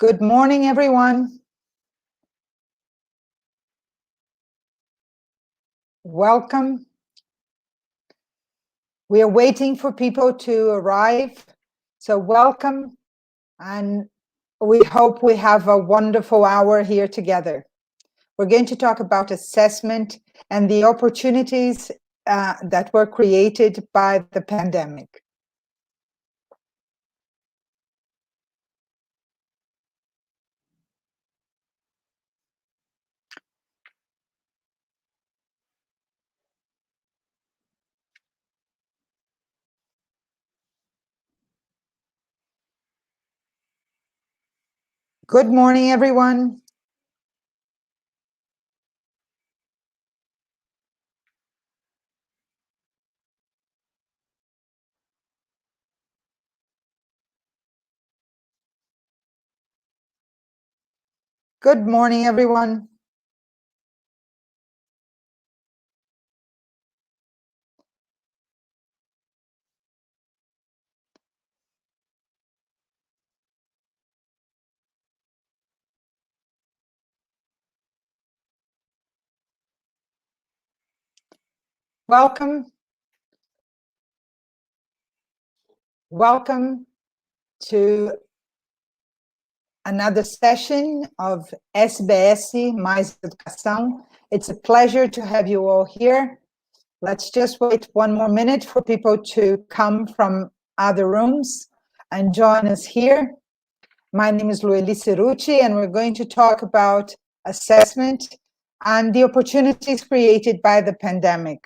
Good morning, everyone. Welcome. We are waiting for people to arrive, so welcome, and we hope we have a wonderful hour here together. We're going to talk about assessment and the opportunities that were created by the pandemic. Good morning, everyone. Good morning, everyone. Welcome. Welcome to another session of SBS Mais Educação. It's a pleasure to have you all here. Let's just wait one more minute for people to come from other rooms and join us here. My name is Lueli Ceruti, and we're going to talk about assessment and the opportunities created by the pandemic.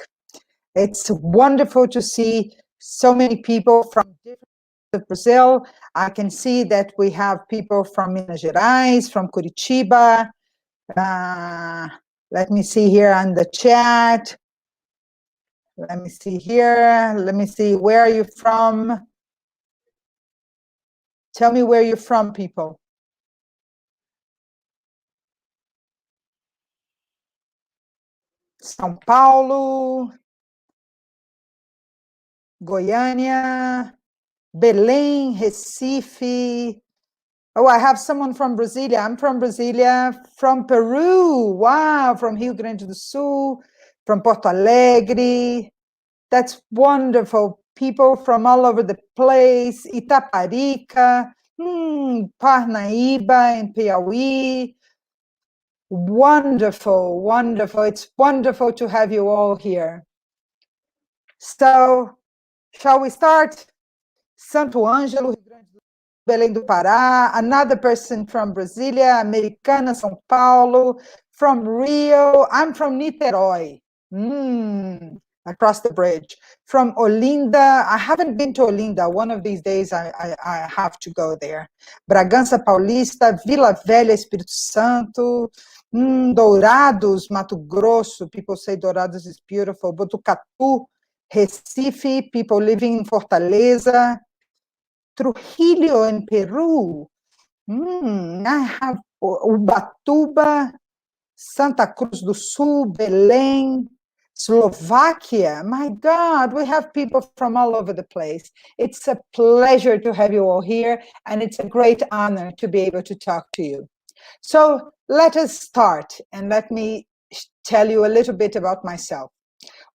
It's wonderful to see so many people from different parts of Brazil. I can see that we have people from Minas Gerais, from Curitiba. Let me see here on the chat. Let me see here. Let me see. Where are you from? Tell me where you're from, people. São Paulo, Goiânia, Belém, Recife. Oh, I have someone from Brasilia. I'm from Brasilia, from Peru. Wow, from Rio Grande do Sul, from Porto Alegre. That's wonderful. People from all over the place. Itaparica, Parnaíba in Piauí. Wonderful, wonderful. It's wonderful to have you all here. So, shall we start? Santo Ângelo, Rio Grande do Sul, Belém do Pará, another person from Brasília, Americana, São Paulo, from Rio. I'm from Niterói, across the bridge. From Olinda, I haven't been to Olinda. One of these days I have to go there. Bragança Paulista, Vila Velha, Espírito Santo, Dourados, Mato Grosso. People say Dourados is beautiful. Botucatu, Recife, people living in Fortaleza. Trujillo in Peru. I have Ubatuba, Santa Cruz do Sul, Belém, Slovakia. My God, we have people from all over the place. It's a pleasure to have you all here, and it's a great honor to be able to talk to you. So let us start, and let me tell you a little bit about myself.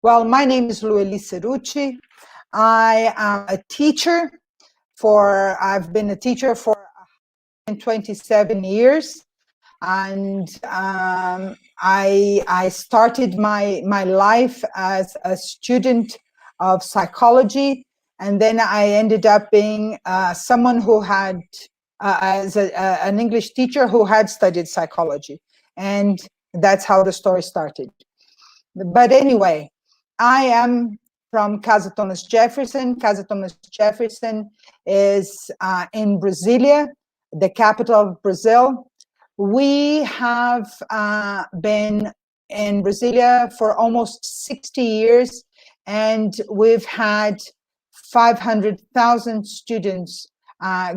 Well, my name is Lueli Ceruti. I am a teacher. I've been a teacher for 27 years, and I started my life as a student of psychology, and then I ended up being someone who had, as an English teacher who had studied psychology, and that's how the story started. But anyway, I am from Casa Thomas Jefferson. Casa Thomas Jefferson is in Brasília, the capital of Brazil. We have been in Brasília for almost 60 years, and we've had 500,000 students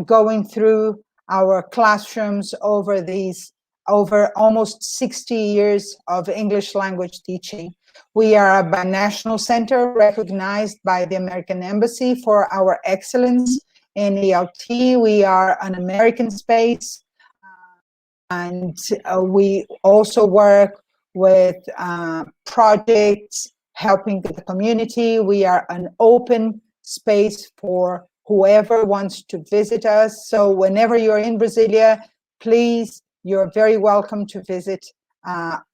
going through our classrooms over almost 60 years of English language teaching. We are a binational center recognized by the American Embassy for our excellence in ELT. We are an American space. And we also work with projects helping the community. We are an open space for whoever wants to visit us. So whenever you're in Brasilia, please, you're very welcome to visit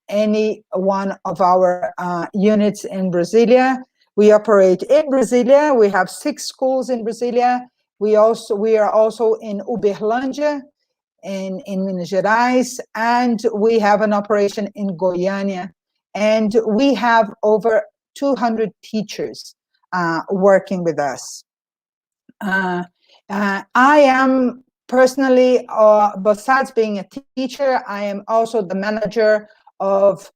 any one of our units in Brasilia. We operate in Brasilia. We have 6 schools in Brasilia. We are also in Uberlândia, in Minas Gerais, and we have an operation in Goiânia. And we have over 200 teachers working with us. I am personally, besides being a teacher, I am also the manager of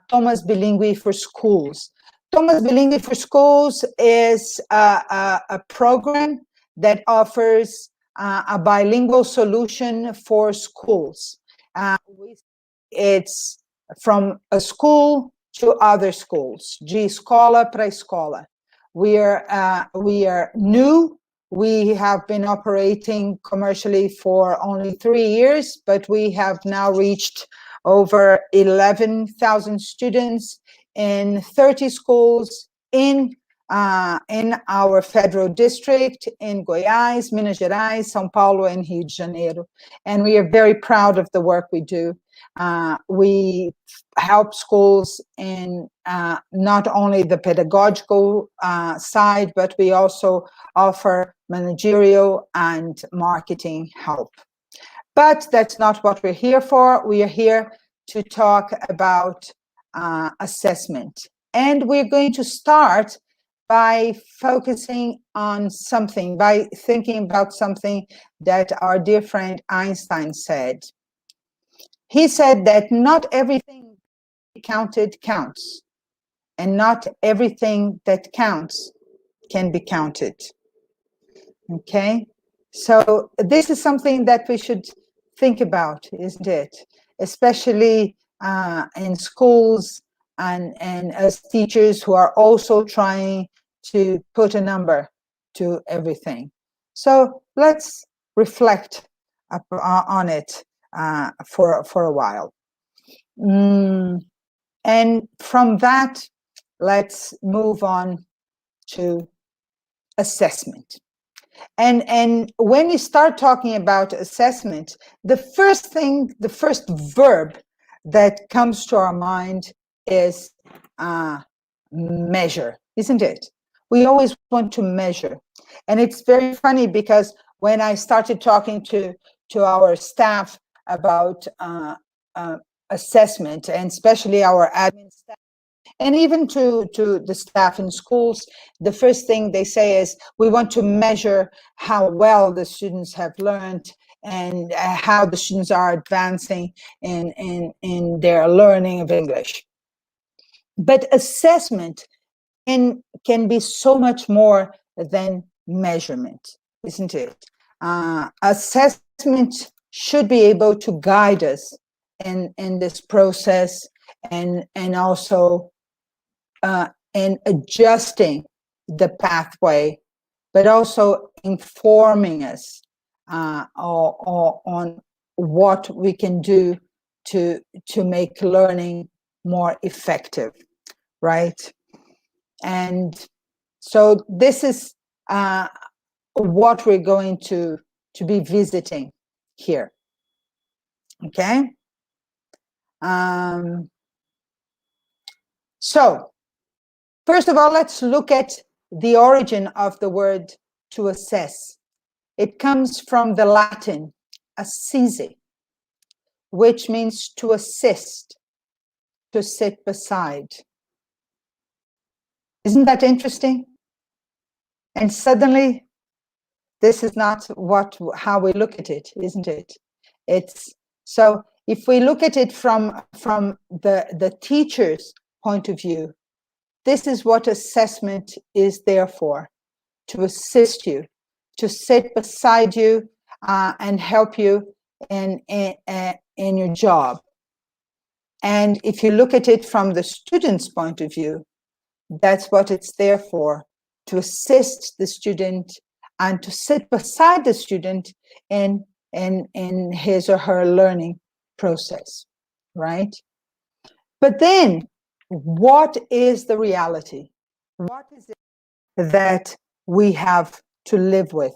Thomas Bilíngue for Schools. Thomas Bilíngue for Schools is a program that offers a bilingual solution for schools. It's from a school to other schools, de escola para escola. We are new. We have been operating commercially for only 3 years, but we have now reached over 11,000 students in 30 schools in our federal district, in Goiás, Minas Gerais, São Paulo, and Rio de Janeiro. And we are very proud of the work we do. We help schools in not only the pedagogical side, but we also offer managerial and marketing help. But that's not what we're here for. We are here to talk about assessment. And we're going to start by focusing on something, by thinking about something that our dear friend Einstein said. He said that not everything counted counts, and not everything that counts can be counted. Okay? So this is something that we should think about, isn't it? Especially in schools and as teachers who are also trying to put a number to everything. So let's reflect on it for a while. And from that, let's move on to assessment. And when you start talking about assessment, the first verb that comes to our mind is measure, isn't it? We always want to measure. And it's very funny because when I started talking to our staff about assessment, and especially our admin staff, and even to the staff in schools, the first thing they say is, we want to measure how well the students have learned and how the students are advancing in their learning of English. But assessment can be so much more than measurement, isn't it? Assessment should be able to guide us in this process, and also in adjusting the pathway, but also informing us on what we can do to make learning more effective, right? And so this is what we're going to be visiting here. Okay. So first of all, let's look at the origin of the word to assess. It comes from the Latin assisi, which means to assist, to sit beside. Isn't that interesting? And suddenly, this is not how we look at it, isn't it? It's so if we look at it from the teacher's point of view, this is what assessment is there for: to assist you, to sit beside you and help you in your job. And if you look at it from the student's point of view, that's what it's there for: to assist the student and to sit beside the student in his or her learning process, right? But then, what is the reality? What is it that we have to live with?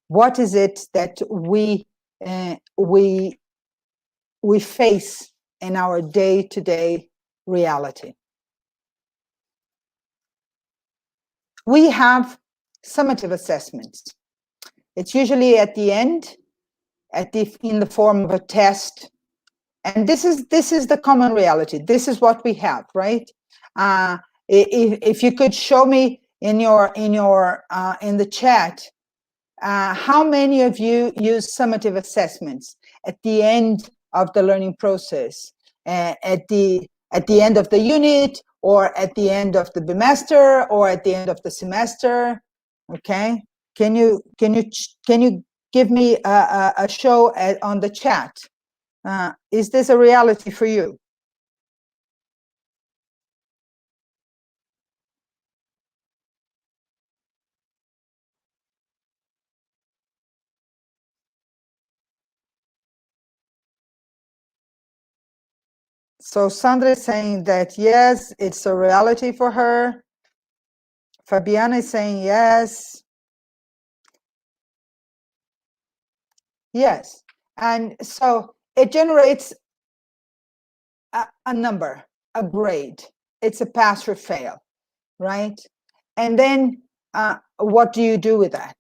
What is it that we face in our day-to-day reality? We have summative assessments. It's usually at the end, in the form of a test. And this is the common reality. This is what we have, right? If you could show me in the chat, how many of you use summative assessments at the end of the learning process, at the end of the unit, or at the end of the bimester, or at the end of the semester? Okay, can you give me a show on the chat? Is this a reality for you? So Sandra is saying that yes, it's a reality for her. Fabiana is saying yes. Yes. And so it generates a number, a grade. It's a pass or fail, right? And then what do you do with that?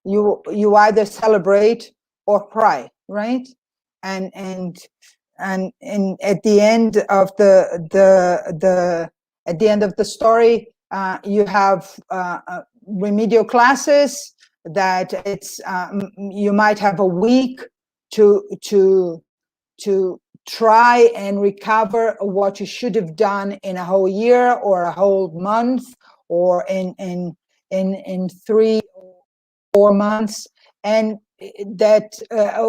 You either celebrate or cry, right? And at the end of the story, you have remedial classes that you might have a week to try and recover what you should have done in a whole year or a whole month or in 3 or 4 months. And that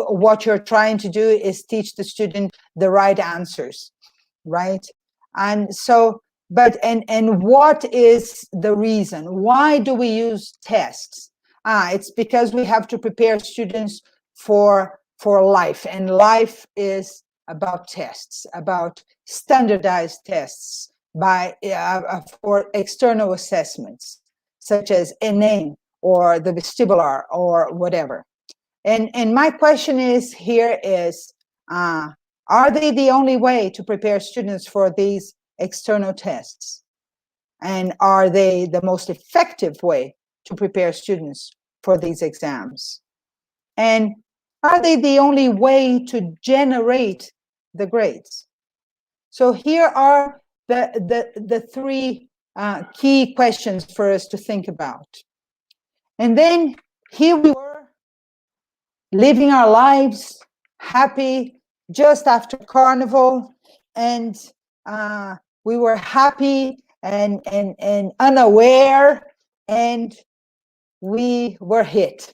what you're trying to do is teach the student the right answers, right? And so, and what is the reason? Why do we use tests? It's because we have to prepare students for life, and life is about tests, about standardized tests for external assessments, such as ENEM or the vestibular or whatever. And my question is here is, are they the only way to prepare students for these external tests? And are they the most effective way to prepare students for these exams? And are they the only way to generate the grades? So here are the three key questions for us to think about. And then here we were, living our lives, happy, just after Carnival, and we were happy and unaware, and we were hit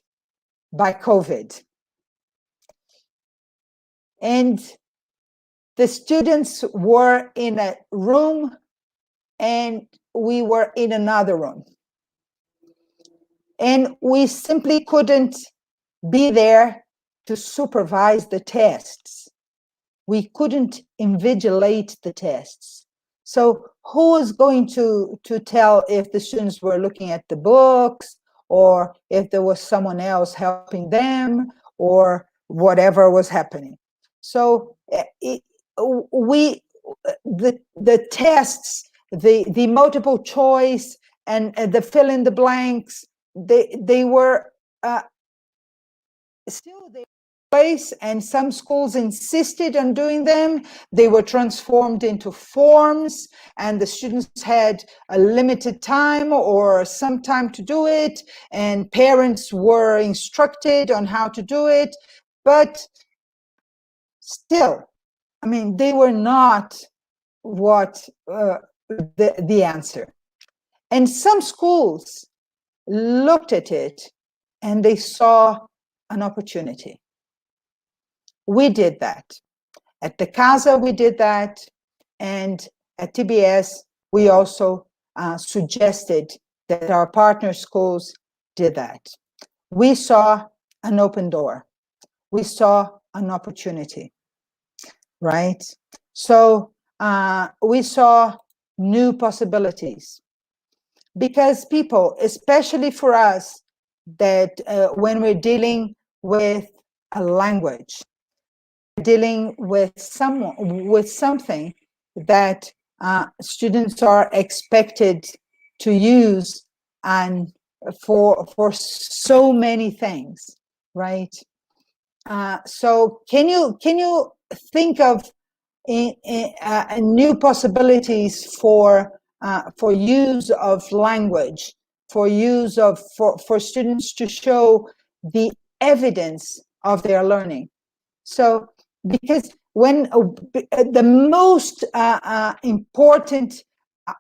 by COVID. And the students were in a room, and we were in another room. And we simply couldn't be there to supervise the tests. We couldn't invigilate the tests. So who is going to tell if the students were looking at the books, or if there was someone else helping them, or whatever was happening? So the tests, the multiple choice and the fill in the blanks, they were still there place, and some schools insisted on doing them. They were transformed into forms, and the students had a limited time or some time to do it, and parents were instructed on how to do it. But still, I mean, they were not what the answer. And some schools looked at it and they saw an opportunity. We did that. At the CASA, we did that. And at TBS, we also suggested that our partner schools did that. We saw an open door. We saw an opportunity. right? So we saw new possibilities, because people, especially for us, that when we're dealing with a language, dealing with something that students are expected to use, and for so many things, right? So can you think of new possibilities for use of language, for students to show the evidence of their learning? So, because when the most important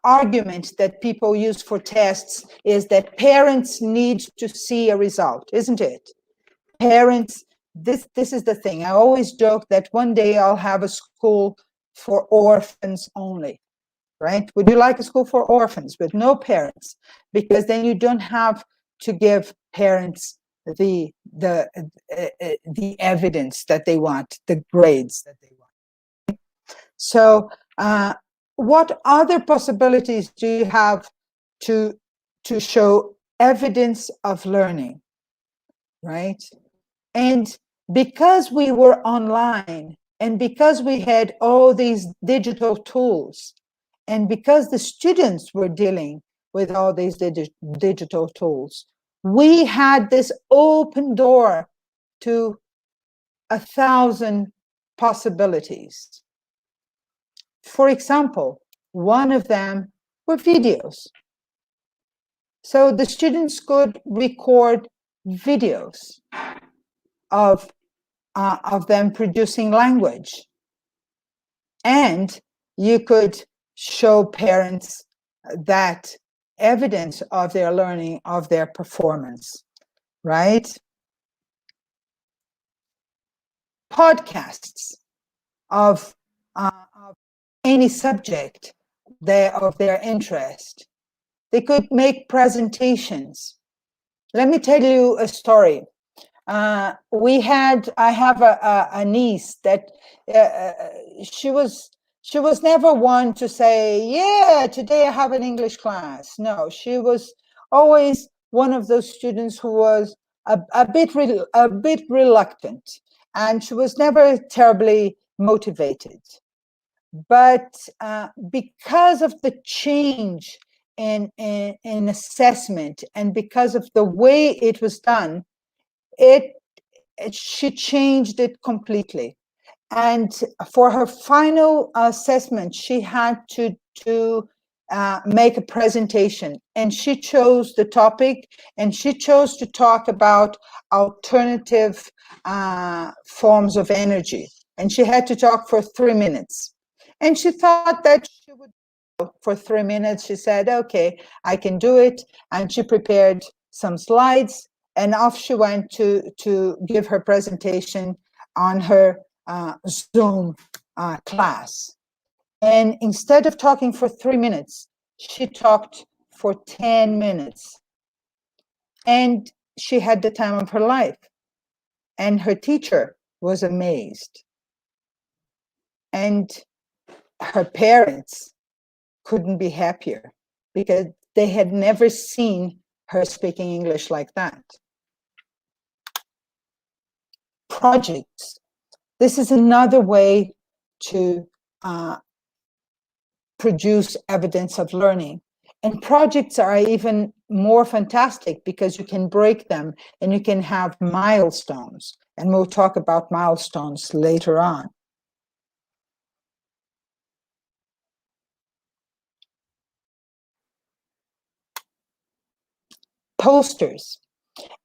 argument that people use for tests is that parents need to see a result, isn't it? Parents, this is the thing. I always joke that one day I'll have a school for orphans only, right? Would you like a school for orphans with no parents? Because then you don't have to give parents the evidence that they want, the grades that they want. So what other possibilities do you have to show evidence of learning, right? And because we were online, and because we had all these digital tools, and because the students were dealing with all these digital tools, we had this open door to 1,000 possibilities. For example, one of them were videos. So the students could record videos of them producing language, and you could show parents that evidence of their learning, of their performance, right? Podcasts of any subject of their interest. They could make presentations. Let me tell you a story. I have a niece that she was never one to say, yeah, today I have an English class. No, she was always one of those students who was a bit reluctant, and she was never terribly motivated. But because of the change in assessment, and because of the way it was done, she changed it completely. And for her final assessment, she had to make a presentation, and she chose the topic, and she chose to talk about alternative forms of energy, and she had to talk for 3 minutes. And she thought that she would, for 3 minutes. She said, okay, I can do it. And she prepared some slides, and off she went to give her presentation on her Zoom class. And instead of talking for 3 minutes, she talked for 10 minutes. And she had the time of her life. And her teacher was amazed. And her parents couldn't be happier, because they had never seen her speaking English like that. Projects. This is another way to produce evidence of learning. And projects are even more fantastic, because you can break them and you can have milestones. And we'll talk about milestones later on. Posters.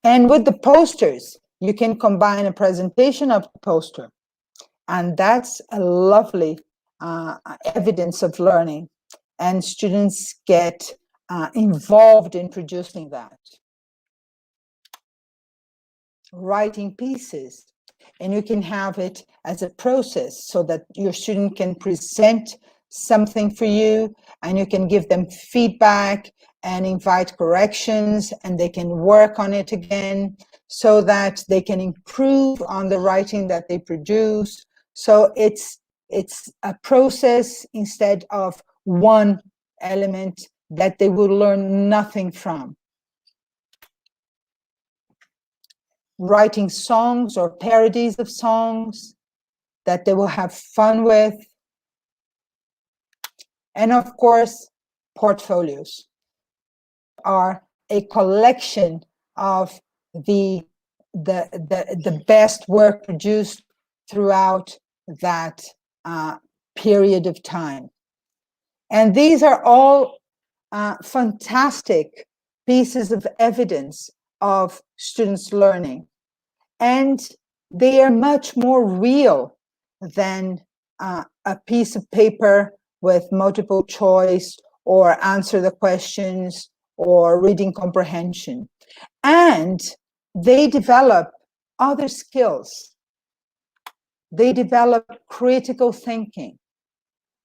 And with the posters, you can combine a presentation of the poster. And that's a lovely evidence of learning. And students get involved in producing that. Writing pieces. And you can have it as a process, so that your student can present something for you, and you can give them feedback and invite corrections, and they can work on it again, so that they can improve on the writing that they produce. So it's it's a process instead of one element that they will learn nothing from. Writing songs or parodies of songs that they will have fun with. And of course, portfolios are a collection of the best work produced throughout that period of time. And these are all fantastic pieces of evidence of students learning. And they are much more real than a piece of paper with multiple choice or answer the questions or reading comprehension. And they develop other skills. They develop critical thinking.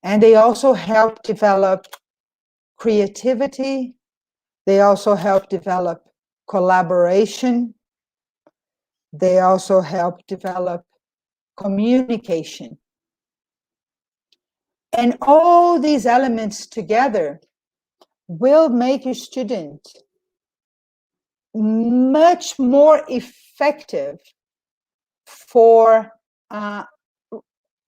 And they also help develop creativity. They also help develop collaboration. They also help develop communication. And all these elements together will make your student much more effective for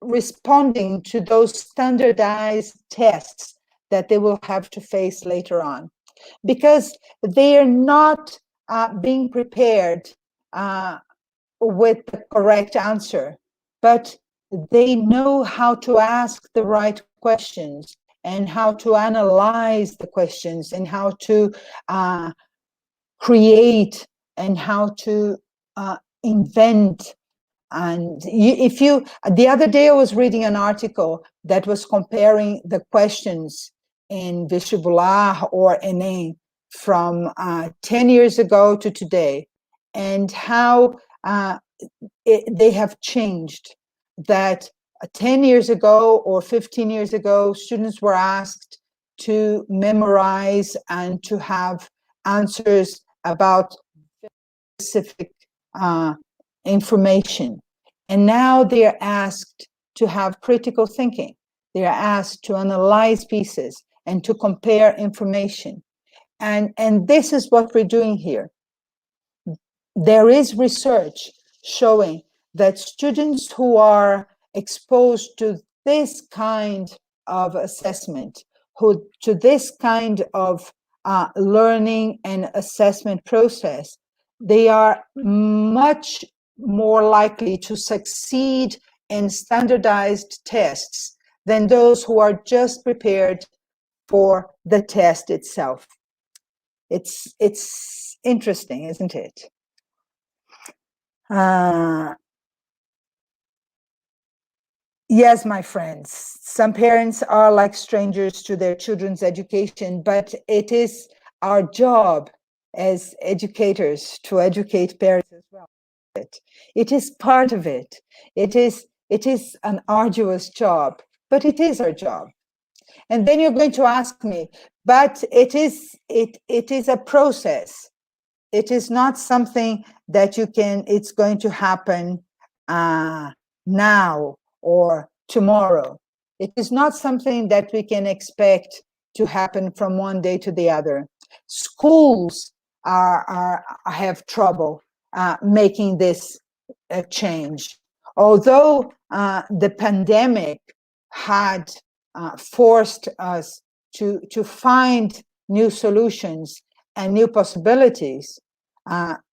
responding to those standardized tests that they will have to face later on, because they are not being prepared with the correct answer, but they know how to ask the right questions and how to analyze the questions and how to create and how to invent. And the other day I was reading an article that was comparing the questions in vestibular or Enem from 10 years ago to today, and how they have changed. That 10 years ago or 15 years ago, students were asked to memorize and to have answers about specific information. And now they are asked to have critical thinking. They are asked to analyze pieces and to compare information. And this is what we're doing here. There is research showing that students who are exposed to this kind of assessment, to this kind of learning and assessment process, they are much more likely to succeed in standardized tests than those who are just prepared for the test itself. It's interesting, isn't it? Yes, my friends, some parents are like strangers to their children's education, but it is our job as educators to educate parents as well. It is part of it. It is an arduous job, but it is our job. And then you're going to ask me, but it is a process. It is not something that it's going to happen now or tomorrow. It is not something that we can expect to happen from one day to the other. Schools have trouble making this change. Although the pandemic had forced us to find new solutions and new possibilities,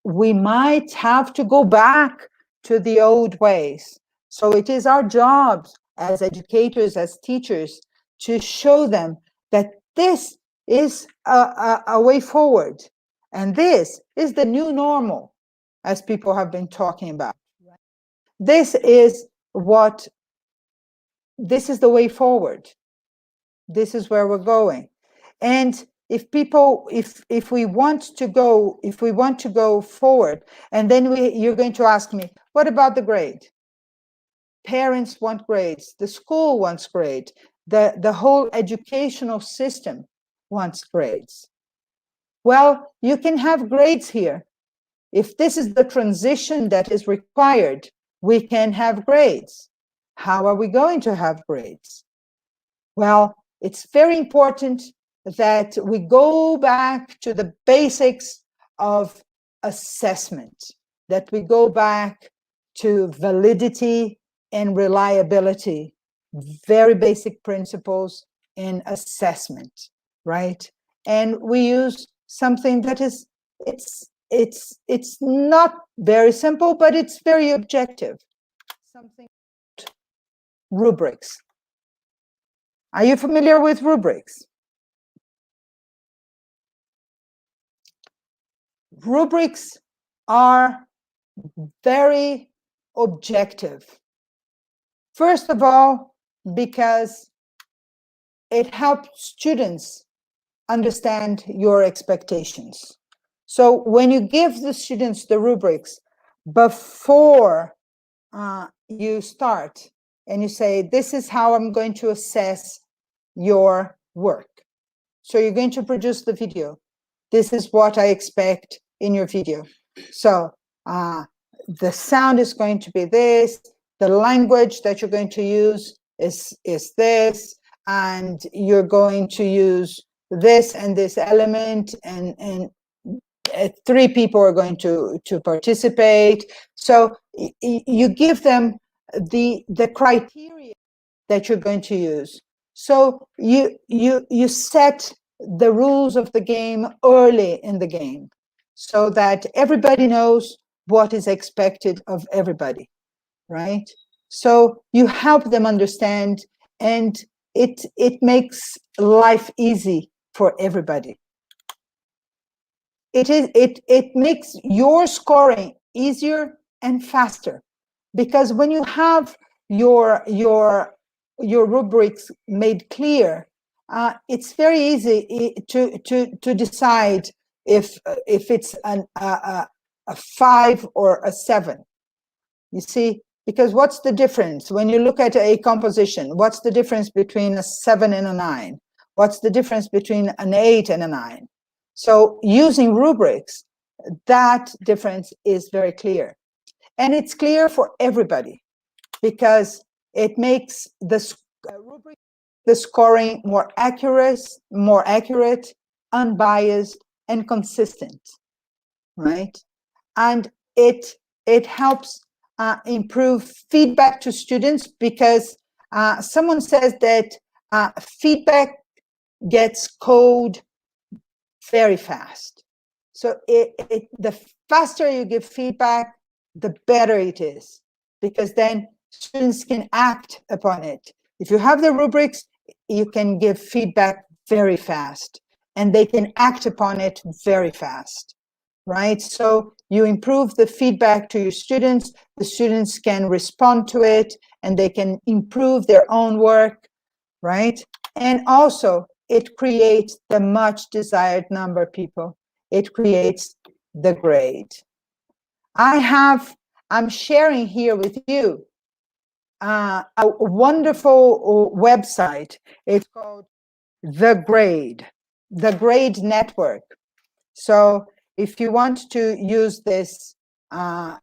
we might have to go back to the old ways. So it is our job as educators, as teachers, to show them that this is a way forward. And this is the new normal, as people have been talking about. This is the way forward. This is where we're going. And if we want to go forward, and then you're going to ask me, what about the grade? Parents want grades, the school wants grade, the whole educational system wants grades. Well, you can have grades here. If this is the transition that is required, we can have grades. How are we going to have grades? Well, it's very important that we go back to the basics of assessment, that we go back to validity and reliability, very basic principles in assessment, right? And we use something that is, it's not very simple, but it's very objective, something rubrics. Are you familiar with rubrics? Rubrics are very objective. First of all, because it helps students understand your expectations. So when you give the students the rubrics before you start and you say, this is how I'm going to assess your work. So you're going to produce the video. This is what I expect in your video. So the sound is going to be this, the language that you're going to use is this, and you're going to use this and this element, and 3 people are going to participate. So you give them the criteria that you're going to use. So you set the rules of the game early in the game so that everybody knows what is expected of everybody, right? So you help them understand, and it makes life easy for everybody. It makes your scoring easier and faster, because when you have your rubrics made clear, it's very easy to decide if it's a 5 or a 7. You see, because what's the difference when you look at a composition? What's the difference between a 7 and a 9? What's the difference between an 8 and a 9? So using rubrics, that difference is very clear. And it's clear for everybody because it makes the rubric, the scoring more accurate, unbiased, and consistent, right? And it helps improve feedback to students, because someone says that feedback gets code very fast. So the faster you give feedback, the better it is, because then students can act upon it. If you have the rubrics, you can give feedback very fast, and they can act upon it very fast, right? So you improve the feedback to your students, the students can respond to it, and they can improve their own work, right? And also, it creates the much desired number, people. It creates the grade. I'm sharing here with you a wonderful website. It's called The Grade Network. So if you want to use this QR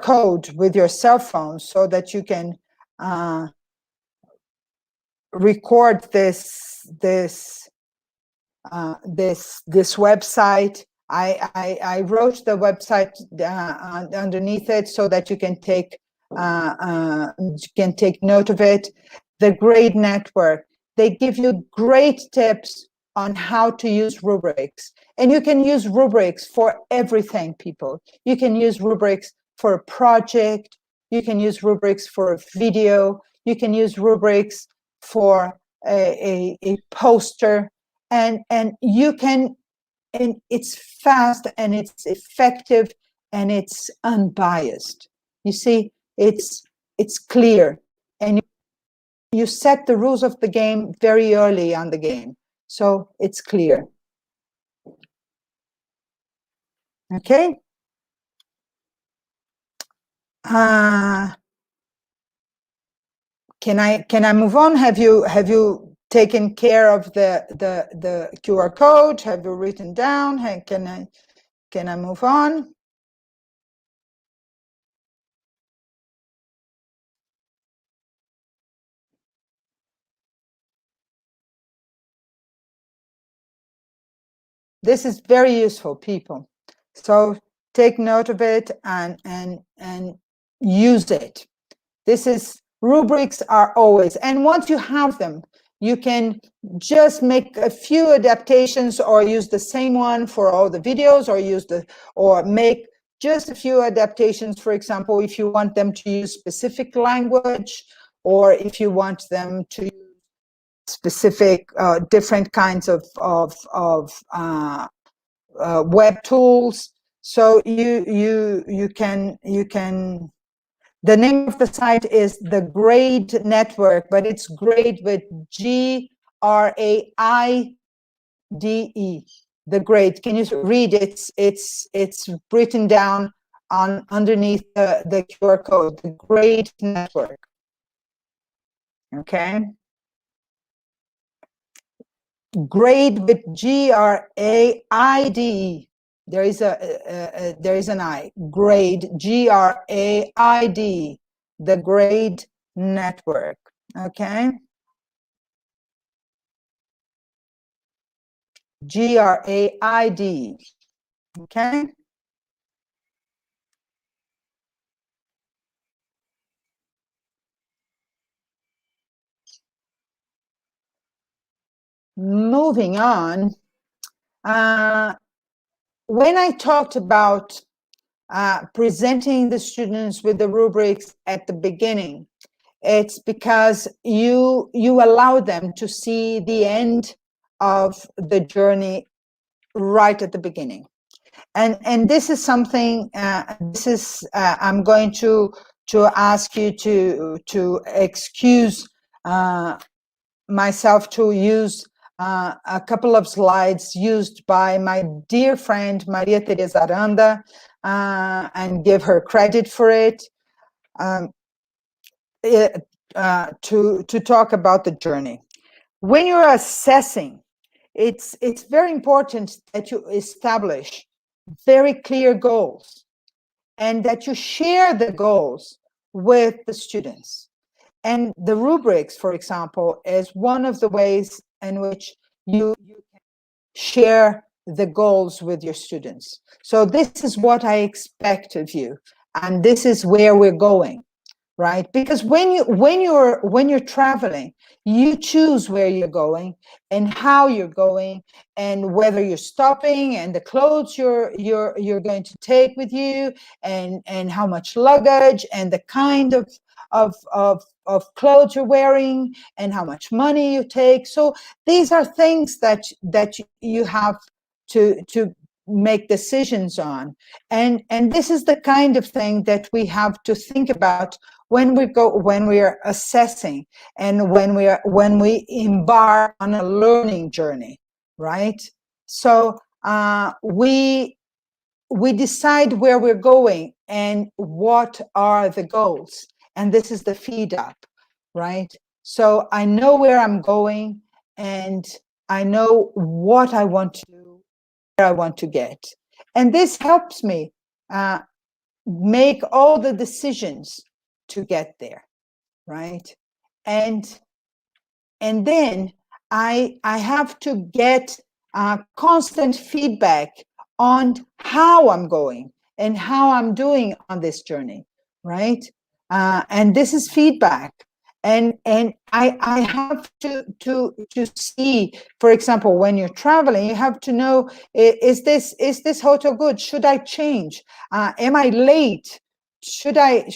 code with your cell phone, so that you can record this website. I wrote the website underneath it so that you can take note of it. The Grade Network, they give you great tips on how to use rubrics, and you can use rubrics for everything, people. You can use rubrics for a project, you can use rubrics for a video, you can use rubrics for a poster, and you can, and it's fast and it's effective and it's unbiased. You see, it's clear, and you set the rules of the game very early on the game, so it's clear. Okay. Can I move on? Have you taken care of the QR code? Have you written down? Can I move on? This is very useful, people. So take note of it and use it. This is, rubrics are always, and once you have them, you can just make a few adaptations or use the same one for all the videos, or make just a few adaptations. For example, if you want them to use specific language, or if you want them to use specific different kinds of web tools. So you can, the name of the site is the Grade Network, but it's grade with GRAIDE. The Grade. Can you read it? It's written down on underneath the QR code. The Grade Network. Okay. Grade with GRAIDE. There is an I. Grade, GRAID. The Grade Network. Okay. GRAID. Okay. Moving on. When I talked about presenting the students with the rubrics at the beginning, it's because you allow them to see the end of the journey right at the beginning. And this is something, I'm going to ask you to excuse myself to use a couple of slides used by my dear friend Maria Teresa Aranda, and give her credit for it, to talk about the journey. When you're assessing, it's very important that you establish very clear goals and that you share the goals with the students. And the rubrics, for example, is one of the ways in which you can share the goals with your students. So this is what I expect of you, and this is where we're going, right? Because when you're traveling, you choose where you're going and how you're going, and whether you're stopping, and the clothes you're going to take with you, and how much luggage, and the kind of clothes you're wearing, and how much money you take. So these are things that you have to make decisions on, and this is the kind of thing that we have to think about when we are assessing, and when we embark on a learning journey, right? So we decide where we're going and what are the goals, and this is the feed up, right? So I know where I'm going, and I know what I want to do, where I want to get, and this helps me make all the decisions to get there, right? And then I have to get constant feedback on how I'm going and how I'm doing on this journey, right? And this is feedback. And I have to see, for example, when you're traveling, you have to know, is this hotel good? Should I change? Am I late? Should I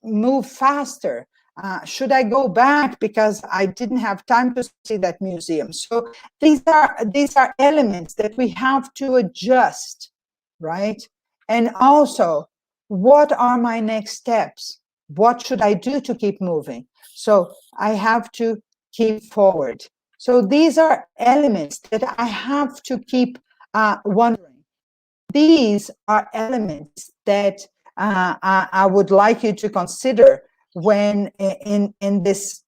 move faster? Should I go back because I didn't have time to see that museum? So these are elements that we have to adjust, right? And also, what are my next steps? What should I do to keep moving? So I have to keep forward. So these are elements that I have to keep wondering. These are elements that I would like you to consider when in this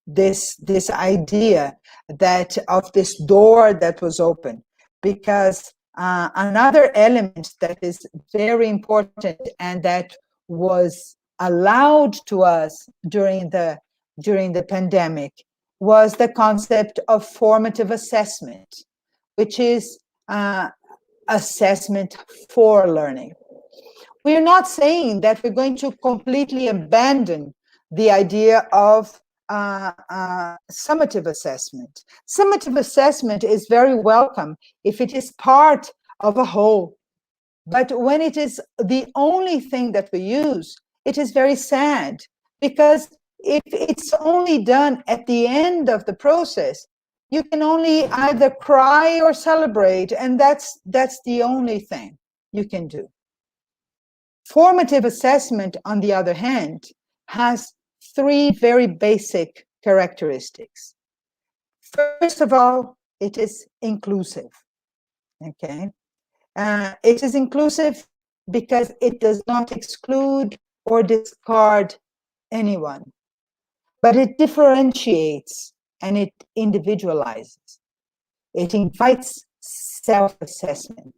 idea that of this door that was open, because another element that is very important and that was allowed to us during the pandemic was the concept of formative assessment, which is assessment for learning. We're not saying that we're going to completely abandon the idea of summative assessment. Summative assessment is very welcome if it is part of a whole. But when it is the only thing that we use, it is very sad, because if it's only done at the end of the process, you can only either cry or celebrate, and that's the only thing you can do. Formative assessment, on the other hand, has three very basic characteristics. First of all, it is inclusive, okay? It is inclusive because it does not exclude or discard anyone, but it differentiates and it individualizes. It invites self-assessment,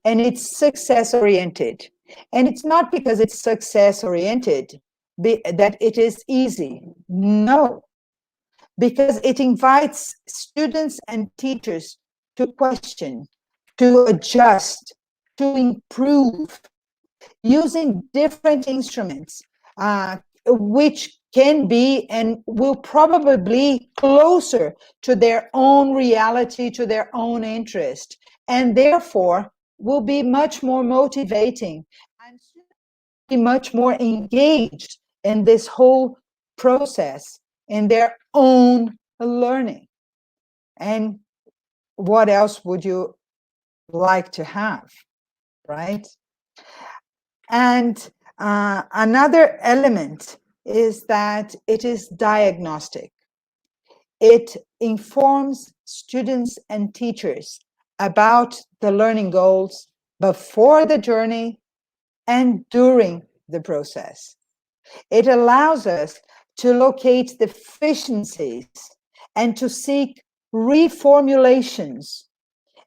and it's success-oriented. And it's not because it's success-oriented that it is easy. No, because it invites students and teachers to question, to adjust, to improve, using different instruments, which can be and will probably be closer to their own reality, to their own interest, and therefore will be much more motivating and be much more engaged in this whole process, in their own learning. And what else would you like to have, right? And another element is that it is diagnostic. It informs students and teachers about the learning goals before the journey and during the process. It allows us to locate deficiencies and to seek reformulations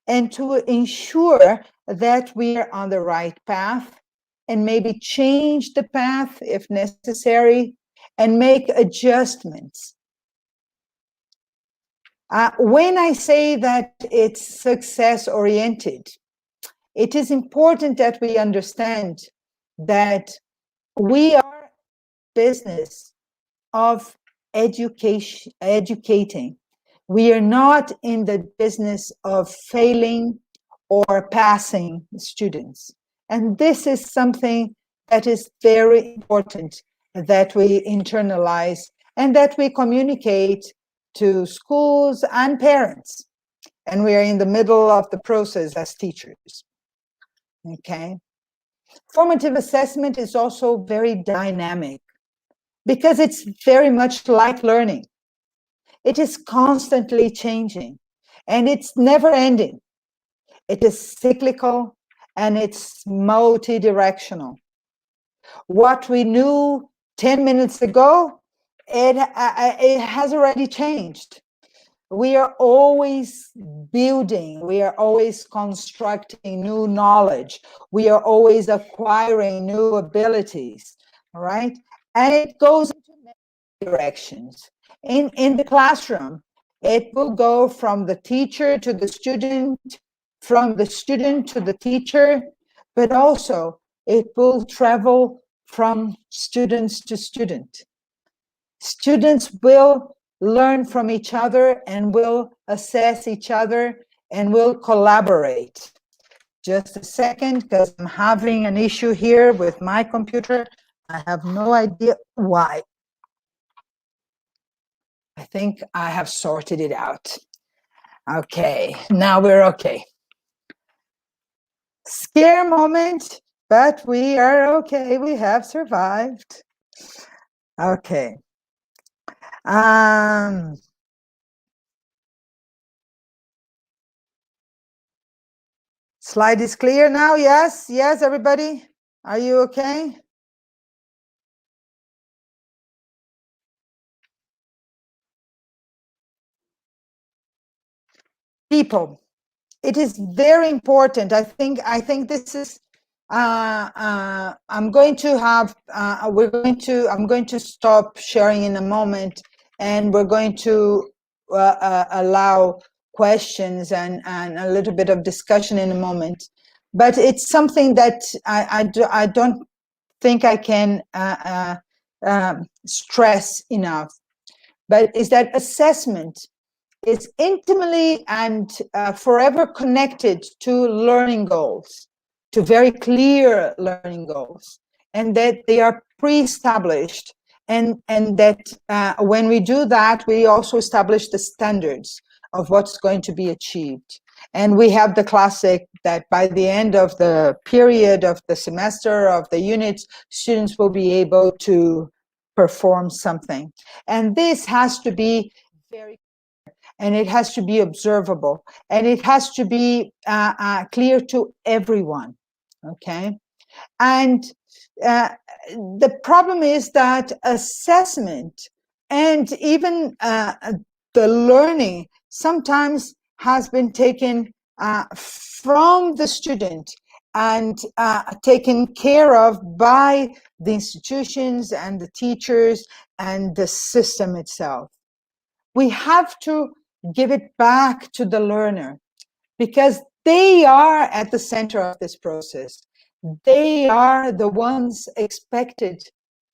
and to ensure that we are on the right path, and maybe change the path if necessary and make adjustments. When I say that it's success-oriented, it is important that we understand that we are business of educating. We are not in the business of failing or passing students. And this is something that is very important that we internalize and that we communicate to schools and parents. And we are in the middle of the process as teachers. Okay. Formative assessment is also very dynamic because it's very much like learning. It is constantly changing and it's never ending. It is cyclical and it's multi-directional. What we knew 10 minutes ago, it has already changed. We are always building, we are always constructing new knowledge, we are always acquiring new abilities, all right? And it goes into many directions. In the classroom, it will go from the teacher to the student, from the student to the teacher, but also it will travel from students to student. Students will learn from each other and will assess each other and will collaborate. Just a second, because I'm having an issue here with my computer. I have no idea why. I think I have sorted it out. Okay, now we're okay. Scare moment, but we are okay. We have survived. Okay. Slide is clear now. Yes, yes, everybody. Are you okay? People. It is very important. I think this is. I'm going to have. I'm going to stop sharing in a moment, and we're going to allow questions and a little bit of discussion in a moment. but it's something that I don't think I can stress enough. But is that assessment is intimately and forever connected to learning goals, to very clear learning goals, and that they are pre-established, and that when we do that, we also establish the standards of what's going to be achieved. And we have the classic that by the end of the period of the semester of the units, students will be able to perform something. And this has to be very, and it has to be observable, and it has to be clear to everyone, okay? And the problem is that assessment and even the learning sometimes has been taken from the student and taken care of by the institutions and the teachers and the system itself. We have to give it back to the learner, because they are at the center of this process. They are the ones expected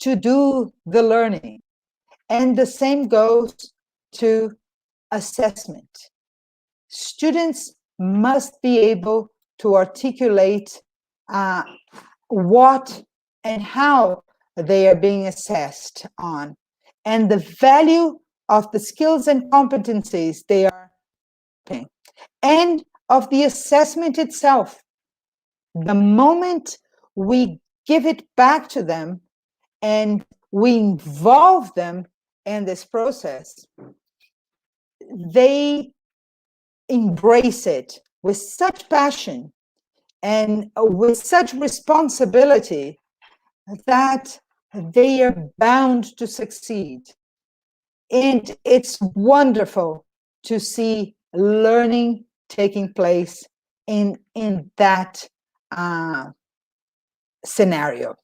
to do the learning. And the same goes to assessment. Students must be able to articulate what and how they are being assessed on, and the value of the skills and competencies they are paying, and of the assessment itself. The moment we give it back to them and we involve them in this process, they embrace it with such passion and with such responsibility that they are bound to succeed. And it's wonderful to see learning taking place in that scenario.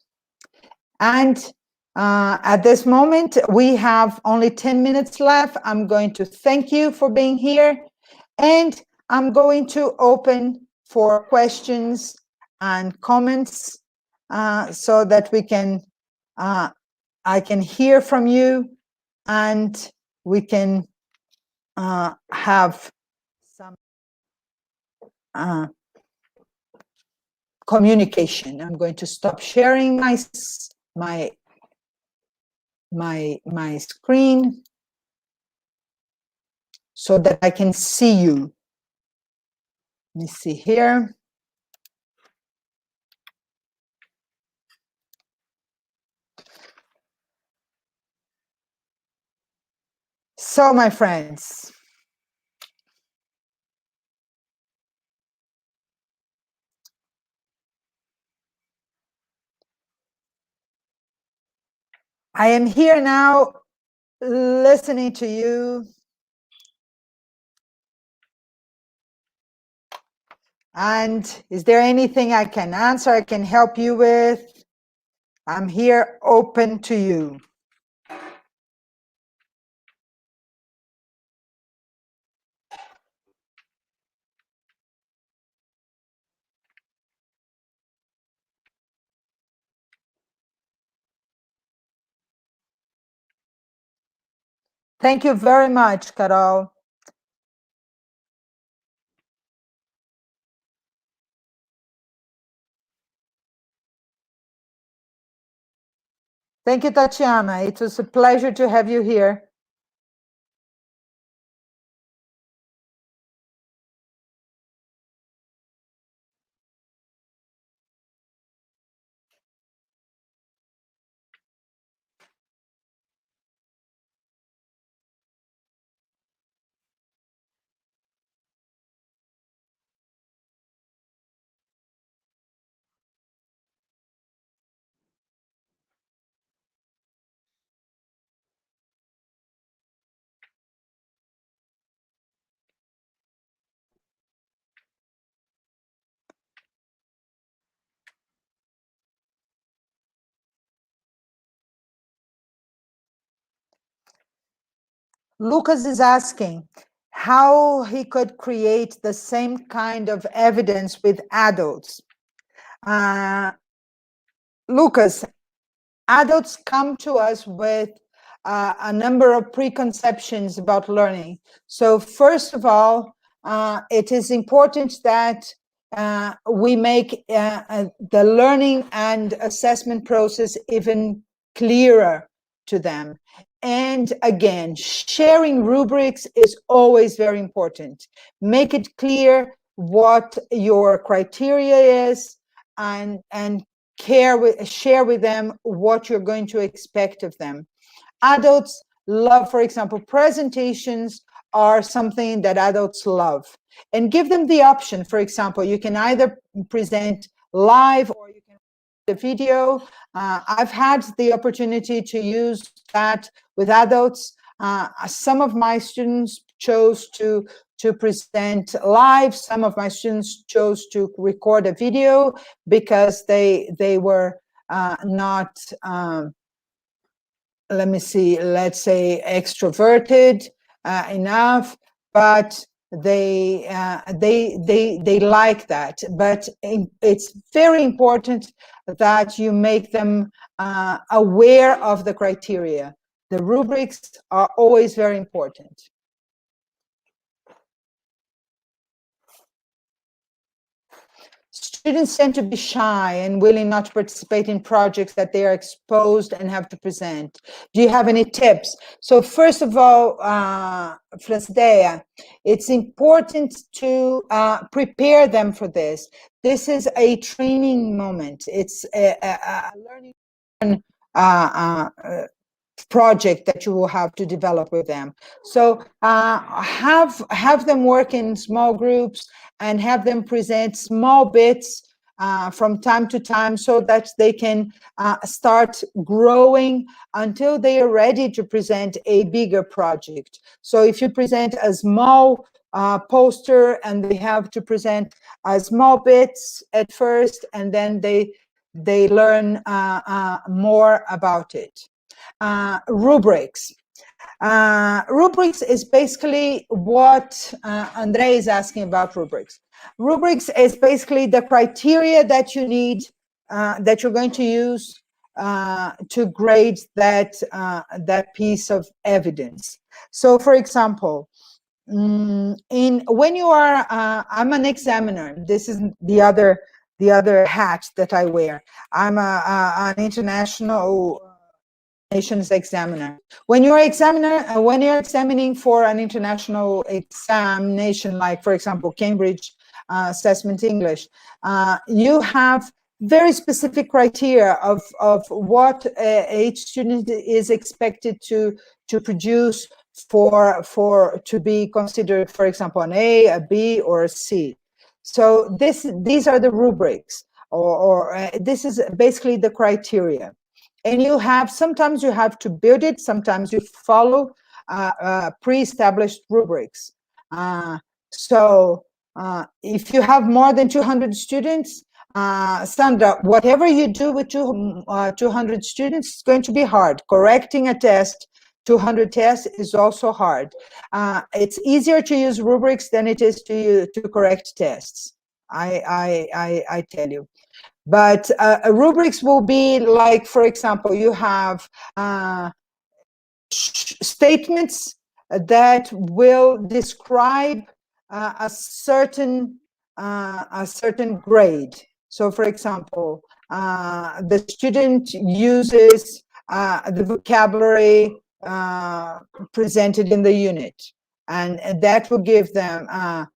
And at this moment, we have only 10 minutes left. I'm going to thank you for being here, and I'm going to open for questions and comments so that we can, I can hear from you, and we can have some communication. I'm going to stop sharing my screen so that I can see you. Let me see here. So, my friends, I am here now listening to you. And is there anything I can answer, I can help you with? I'm here open to you. Thank you very much, Carol. Thank you, Tatiana. It was a pleasure to have you here. Lucas is asking how he could create the same kind of evidence with adults. Lucas, adults come to us with a number of preconceptions about learning. So first of all, it is important that we make the learning and assessment process even clearer to them. And again, sharing rubrics is always very important. Make it clear what your criteria is, and share with them what you're going to expect of them. Adults love, for example, presentations are something that adults love. And give them the option. For example, you can either present live or you can the video. I've had the opportunity to use that with adults. Some of my students chose to present live. Some of my students chose to record a video because they were not, let's say extroverted enough, but they like that. But it's very important that you make them aware of the criteria. The rubrics are always very important. Students tend to be shy and willing not to participate in projects that they are exposed and have to present. Do you have any tips? So first of all, Flasdea, it's important to prepare them for this. This is a training moment. It's a learning project that you will have to develop with them. So have them work in small groups and have them present small bits from time to time so that they can start growing until they are ready to present a bigger project. So if you present a small poster and they have to present small bits at first, and then they learn more about it. Rubrics. Rubrics is basically what Andre is asking about rubrics. Rubrics is basically the criteria that you need, that you're going to use to grade that piece of evidence. So, for example, when you are, I'm an examiner. This is the other hat that I wear. I'm an international nations examiner. When you're examining for an international examination, like for example Cambridge Assessment English, you have very specific criteria of what each student is expected to produce for to be considered, for example, an A, a B, or a C. So these are the rubrics, or this is basically the criteria. And sometimes you have to build it, sometimes you follow pre-established rubrics. So if you have more than 200 students, Sandra, whatever you do with 200 students is going to be hard. Correcting a test, 200 tests, is also hard. It's easier to use rubrics than it is to correct tests, I tell you. But rubrics will be like, for example, you have statements that will describe a certain grade. So, for example, the student uses the vocabulary presented in the unit, and that will give them a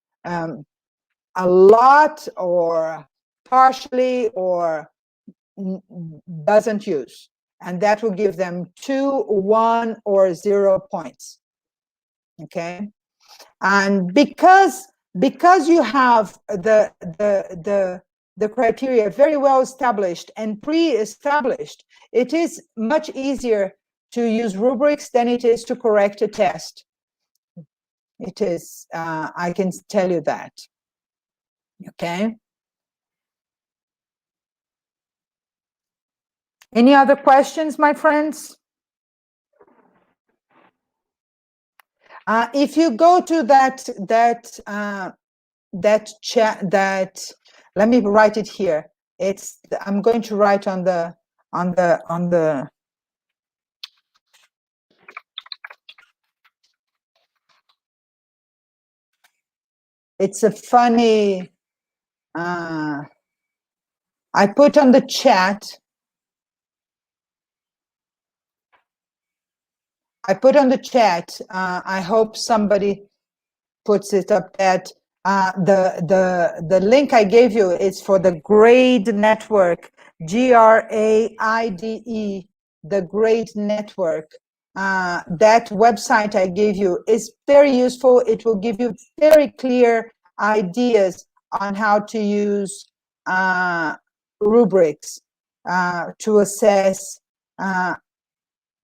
lot, or partially, or doesn't use, and that will give them 2, 1, or 0 points. Okay, and because you have the criteria very well established and pre-established, it is much easier to use rubrics than it is to correct a test. It is, I can tell you that. Okay. Any other questions, my friends? If you go to that chat, let me write it here. I'm going to write on the it's a funny, I put on the chat. I hope somebody puts it up that the link I gave you is for the GRADE network, GRAIDE, the GRADE network. That website I gave you is very useful. It will give you very clear ideas on how to use rubrics to assess,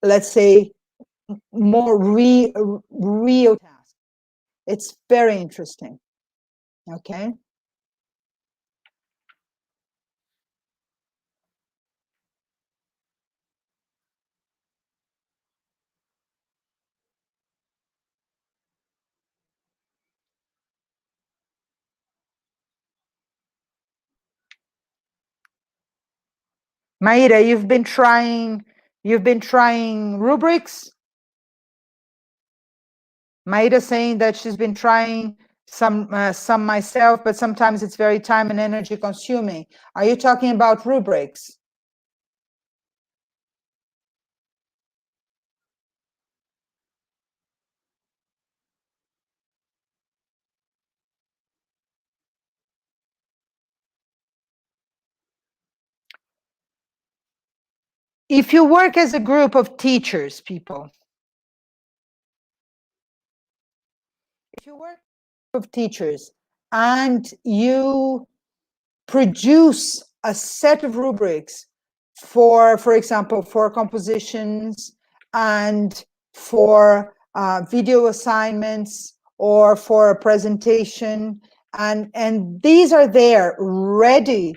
let's say, more real tasks. It's very interesting. Okay. Maíra, you've been trying rubrics? Maíra saying that she's been trying some myself, but sometimes it's very time and energy consuming. Are you talking about rubrics? If you work as a group of teachers, people, if you work of teachers and you produce a set of rubrics for example, for compositions and for video assignments or for a presentation, and these are there ready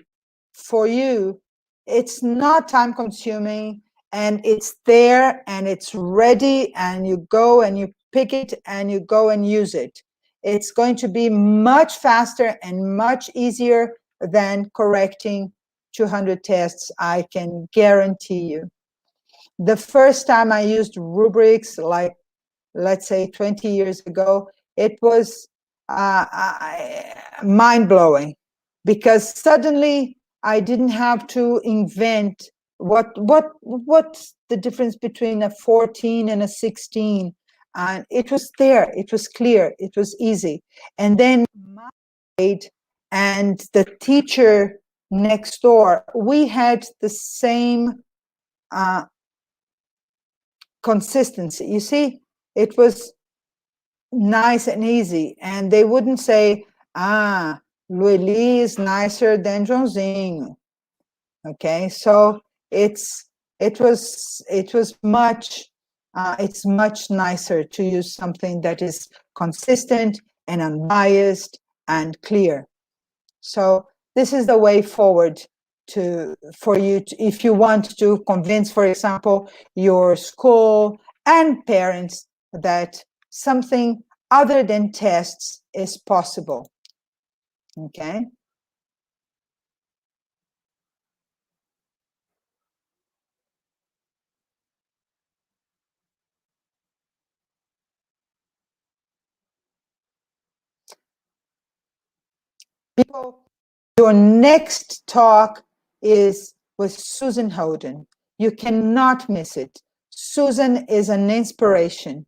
for you, it's not time consuming, and it's there and it's ready, and you go and you pick it and you go and use it. It's going to be much faster and much easier than correcting 200 tests, I can guarantee you. The first time I used rubrics, like, let's say 20 years ago, it was mind-blowing, because suddenly I didn't have to invent what's the difference between a 14 and a 16, and it was there, it was clear, it was easy. And then my grade and the teacher next door, we had the same consistency. You see, it was nice and easy, and they wouldn't say, Lueli is nicer than Joãozinho. Okay, so it was much it's much nicer to use something that is consistent and unbiased and clear. So this is the way forward for you if you want to convince, for example, your school and parents that something other than tests is possible. Okay. People, your next talk is with Susan Holden. You cannot miss it. Susan is an inspiration.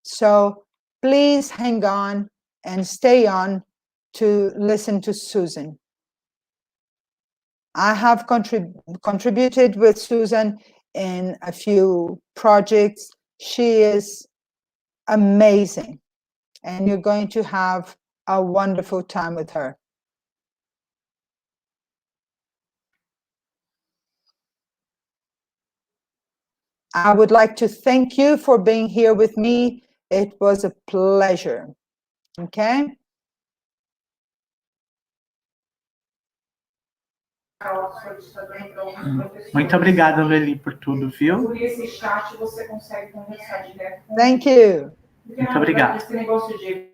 So please hang on and stay on to listen to Susan. I have contributed with Susan in a few projects. She is amazing, and you're going to have a wonderful time with her. I would like to thank you for being here with me. It was a pleasure. Okay? Muito obrigado, Lueli, por tudo, viu? Thank you. Muito obrigado.